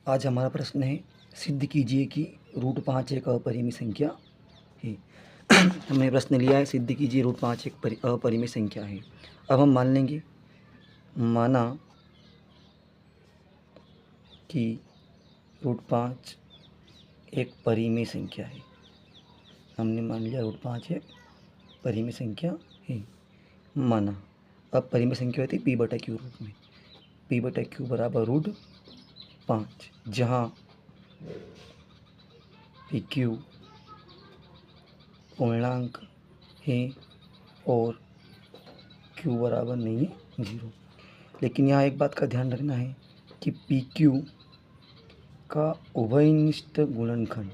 आज हमारा प्रश्न है, सिद्ध कीजिए कि रूट 5 एक अपरिमेय संख्या है। हमने प्रश्न लिया है, सिद्ध कीजिए रूट 5 एक अपरिमेय संख्या है। अब हम मान लेंगे, माना कि रूट 5 एक परिमेय संख्या है। हमने मान लिया रूट 5 एक परिमेय संख्या है, माना। अब परिमेय संख्या होती है p/q रूप में, p/q बराबर रूट 5, जहाँ PQ पूर्णांक है और Q बराबर नहीं है 0। लेकिन यहाँ एक बात का ध्यान रखना है कि PQ का उभयनिष्ठ गुणनखंड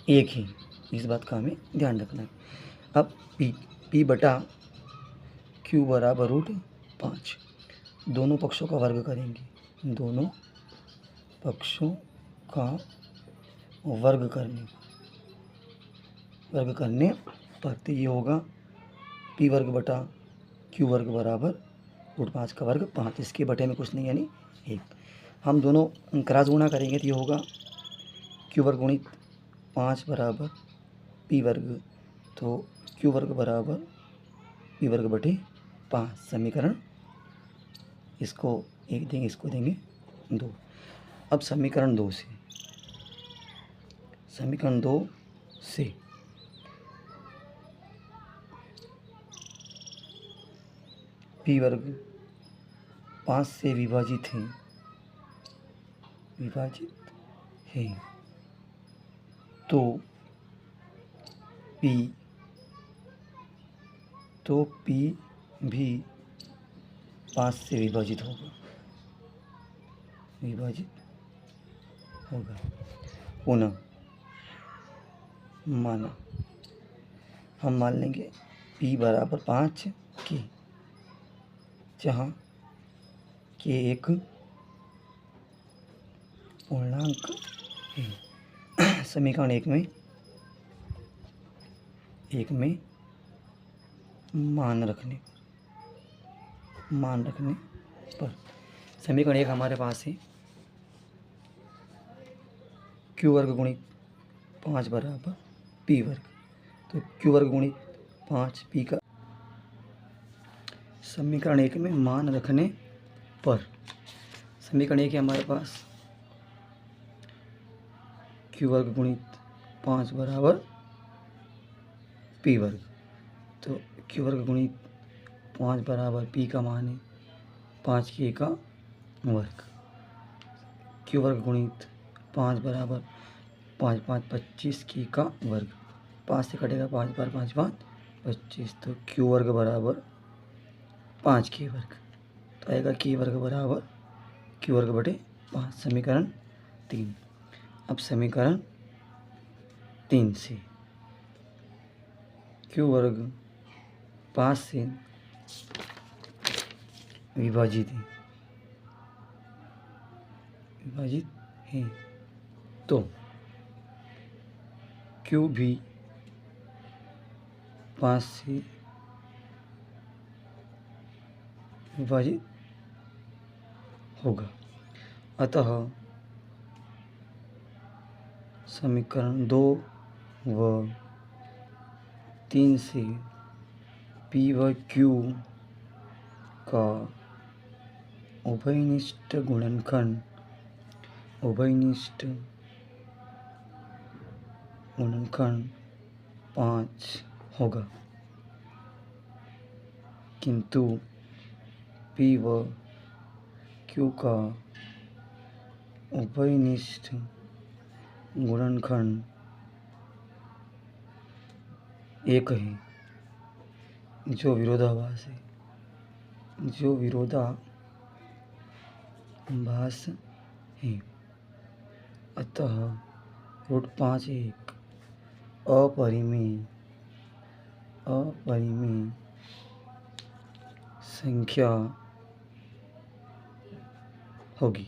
एक है। इस बात का हमें ध्यान रखना है। अब P/Q बराबर रूट 5, दोनों पक्षों का वर्ग करेंगे। दोनों पक्षों का वर्ग करने पर तो ये होगा P वर्ग बटा Q वर्ग बराबर रूट 5 का वर्ग 5। इसके बटे में कुछ नहीं, यानी 1। हम दोनों क्रॉस गुणा करेंगे तो ये होगा Q वर्ग गुणित 5 बराबर P वर्ग, तो Q वर्ग बराबर P वर्ग बटे 5। समीकरण, इसको 1 देंगे, इसको देंगे 2। अब समीकरण 2 से P वर्ग 5 से विभाजित है तो P भी 5 से विभाजित होगा। पुनः माना, हम मान लेंगे P बराबर 5 के, जहाँ के एक पूर्णांक है। समीकरण एक में मान रखने पर समीकरण 1 हमारे पास है Q वर्ग गुणित 5 बराबर P वर्ग, तो Q वर्ग गुणित 5 P का समीकरण 1 में मान रखने पर समीकरण 1 है हमारे पास Q वर्ग गुणित 5 बराबर P वर्ग, तो Q वर्ग गुणित 5 बराबर P का मान है 5K का वर्ग। Q वर्ग गुणित 5 बराबर 5 5 25K का वर्ग। 5 से कटेगा 5 बार 5 5 25, तो Q वर्ग बराबर 5K वर्ग, तो आएगा K वर्ग बराबर Q वर्ग बटे 5। समीकरण 3। अब समीकरण 3 से Q वर्ग 5 से विभाजित है तो Q भी 5 से विभाजित होगा। अतः समीकरण 2 व 3 से P व Q का उभयनिष्ठ गुणनखंड 5 होगा, किंतु P व Q का उभयनिष्ठ गुणनखंड 1 है, जो विरोधाभास है। अतः रूट 5 एक अपरिमेय संख्या होगी।